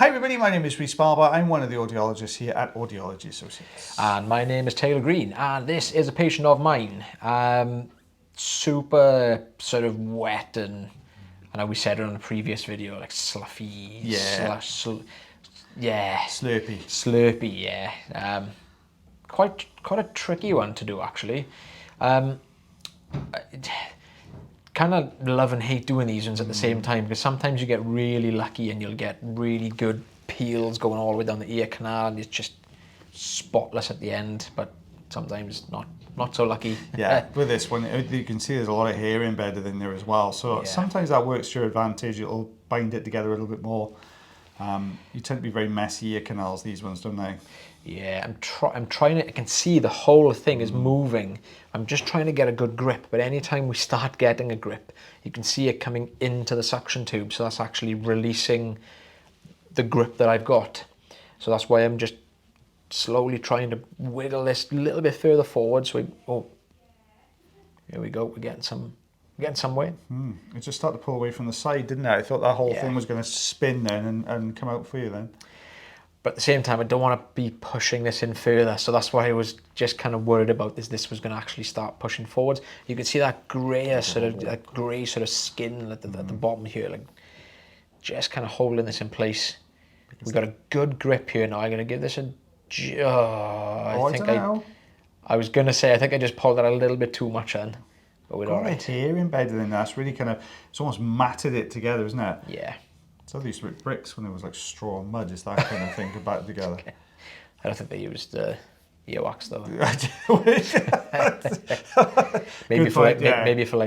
Hi everybody, my name is Rhys Barber. I'm one of the audiologists here at Audiology Associates. And my name is Taylor Green, and this is a patient of mine. Super sort of wet and, I know we said it on a previous video, like sluffy, Yeah. slurpy, yeah. Quite a tricky one to do actually. Kind of love and hate doing these ones at the same time, because sometimes you get really lucky and you'll get really good peels going all the way down the ear canal and it's just spotless at the end, but sometimes not so lucky. Yeah, with this one, you can see there's a lot of hair embedded in there as well, so sometimes that works to your advantage. It'll bind it together a little bit more. You tend to be very messy ear canals, these ones, don't they? Yeah, I'm trying to, I can see the whole thing is moving. I'm just trying to get a good grip, but anytime we start getting a grip, you can see it coming into the suction tube, so that's actually releasing the grip that I've got. So that's why I'm just slowly trying to wiggle this a little bit further forward. So here we go, we're getting somewhere. It just started to pull away from the side, didn't it? I thought that whole thing was going to spin then and come out for you then. But at the same time, I don't want to be pushing this in further, so that's why I was just kind of worried about this was going to actually start pushing forwards. You can see that grey sort of skin at the bottom here, like just kind of holding this in place. We've got a good grip here now. I'm going to give this a... I was going to say, I think I just pulled that a little bit too much in, but we're all right. Hair embedded in that. It's really kind of, it's almost matted it together, isn't it? Yeah. So they used to make bricks when there was like straw and mud, it's that kind of thing back together. Okay. I don't think they used earwax though. maybe for like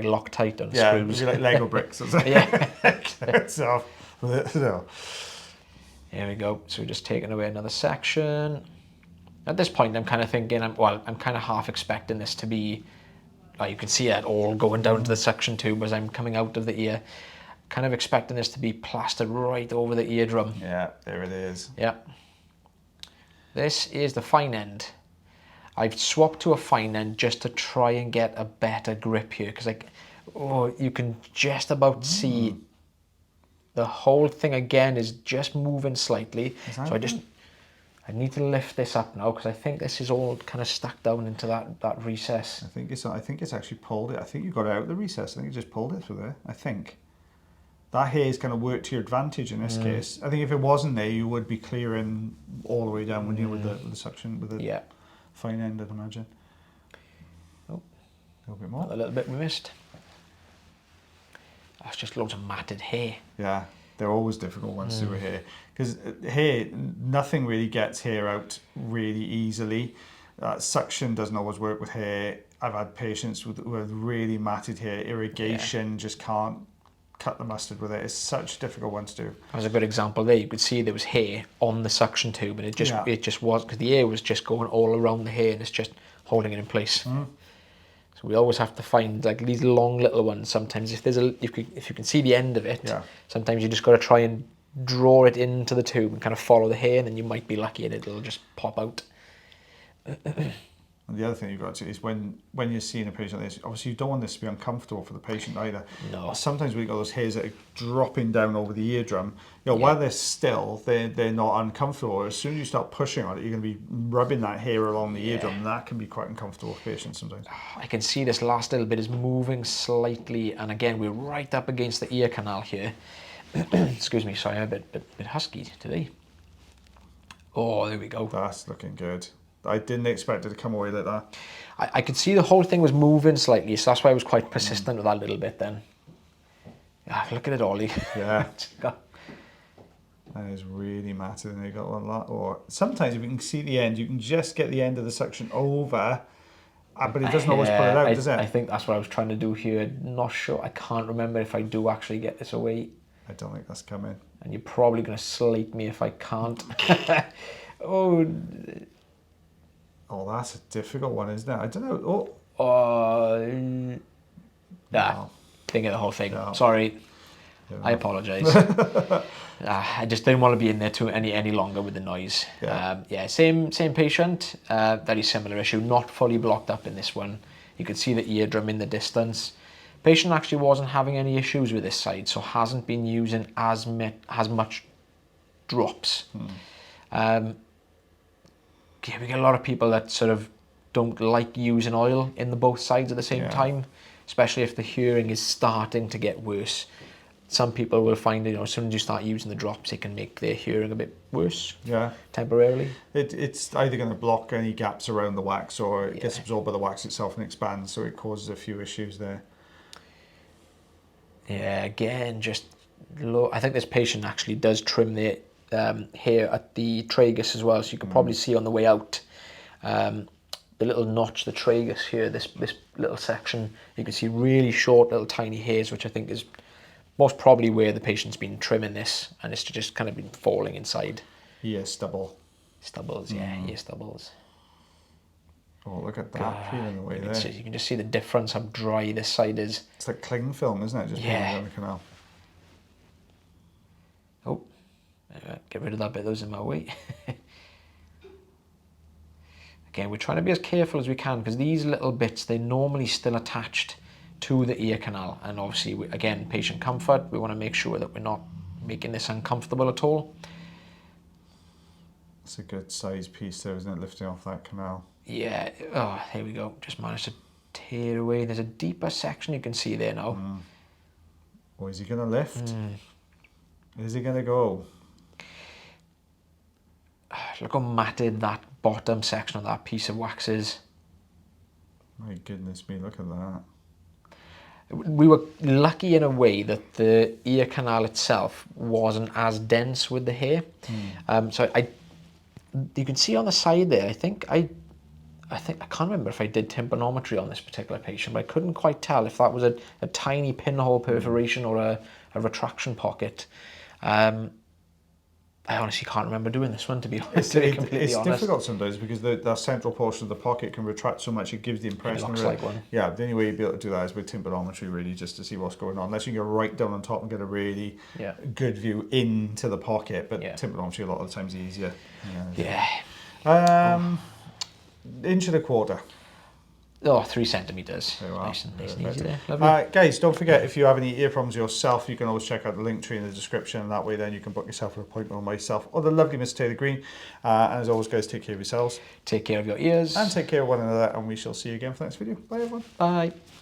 Loctite on screws. Maybe like Lego bricks or something. Yeah. So, here we go. So we're just taking away another section. At this point, I'm kind of thinking, I'm kind of half expecting this to be, like you can see it all going down to the suction tube as I'm coming out of the ear. Kind of expecting this to be plastered right over the eardrum. Yeah, there it is. Yeah. This is the fine end. I've swapped to a fine end just to try and get a better grip here, because you can just about see the whole thing again is just moving slightly. So I need to lift this up now, because I think this is all kind of stuck down into that recess. I think it's actually pulled it. I think you got it out of the recess. I think you just pulled it through there. I think. That hair's kind of worked to your advantage in this case. I think if it wasn't there, you would be clearing all the way down, wouldn't you, with the suction, with the fine end, I'd imagine. Oh, a little bit more. A little bit we missed. That's just loads of matted hair. Yeah, they're always difficult ones to do with hair, because hair, nothing really gets hair out really easily. Suction doesn't always work with hair. I've had patients with really matted hair. Irrigation just can't cut the mustard with it. It's such a difficult one to do. That was a good example there. You could see there was hair on the suction tube, and it just was, because the air was just going all around the hair and it's just holding it in place. So we always have to find like these long little ones. Sometimes if you can see the end of it, sometimes you just got to try and draw it into the tube and kind of follow the hair, and then you might be lucky and it'll just pop out. And the other thing you've got to do is when you're seeing a patient like this, obviously you don't want this to be uncomfortable for the patient either. No. Sometimes we've got those hairs that are dropping down over the eardrum. While they're still, they're not uncomfortable. As soon as you start pushing on it, you're going to be rubbing that hair along the eardrum, and that can be quite uncomfortable for patients sometimes. I can see this last little bit is moving slightly, and again, we're right up against the ear canal here. Excuse me, sorry, I'm a bit husky today. Oh, there we go. That's looking good. I didn't expect it to come away like that. I could see the whole thing was moving slightly, so that's why I was quite persistent with that little bit then. Look at it, Ollie. Yeah. That is really matted, and you got one lot. Or sometimes if you can see the end, you can just get the end of the suction over, but it doesn't always pull it out, does it? I think that's what I was trying to do here. Not sure. I can't remember if I do actually get this away. I don't think that's coming. And you're probably going to slate me if I can't. Oh, that's a difficult one, isn't it? I don't know. Didn't get the whole thing. No. Sorry. I apologise. I just didn't want to be in there any longer with the noise. Same patient, very similar issue, not fully blocked up in this one. You could see the eardrum in the distance. Patient actually wasn't having any issues with this side, so hasn't been using as much drops. Yeah, we get a lot of people that sort of don't like using oil in the both sides at the same time, especially if the hearing is starting to get worse. Some people will find, you know, as soon as you start using the drops, it can make their hearing a bit worse. Yeah. Temporarily. It's either going to block any gaps around the wax, or it gets absorbed by the wax itself and expands, so it causes a few issues there. Yeah, again, just low. I think this patient actually does trim their hair at the tragus as well, so you can probably see on the way out the little notch, the tragus here, this little section. You can see really short little tiny hairs, which I think is most probably where the patient's been trimming this, and it's just kind of been falling inside. Ear stubble. Stubbles, yeah, ear stubbles. Oh, look at that feeling the way there. You can just see the difference, how dry this side is. It's like cling film, isn't it? Just pulling down the canal. Oh, get rid of that bit that was in my way. Again, we're trying to be as careful as we can, because these little bits, they're normally still attached to the ear canal, and obviously, again, patient comfort, we want to make sure that we're not making this uncomfortable at all. It's a good size piece there, isn't it, lifting off that canal? Yeah, oh, here we go, just managed to tear away. There's a deeper section you can see there now. Oh, is he going to lift? Is he going to go? Look how matted that bottom section of that piece of wax is. My goodness me, look at that. We were lucky in a way that the ear canal itself wasn't as dense with the hair. So you can see on the side there, I think I can't remember if I did tympanometry on this particular patient, but I couldn't quite tell if that was a tiny pinhole perforation or a retraction pocket. I honestly can't remember doing this one, to be honest. It's difficult sometimes, because the central portion of the pocket can retract so much, it gives the impression. It looks like one. Yeah, the only way you'd be able to do that is with tympanometry, really, just to see what's going on. Unless you can go right down on top and get a really good view into the pocket, but tympanometry a lot of the times is easier. Inch and a quarter. Oh, 3 centimetres. There you are. Nice and easy there. Lovely. Guys, don't forget, if you have any ear problems yourself, you can always check out the link tree in the description, and that way then you can book yourself an appointment with myself or the lovely Miss Taylor Green. And as always, guys, take care of yourselves. Take care of your ears. And take care of one another, and we shall see you again for the next video. Bye, everyone. Bye.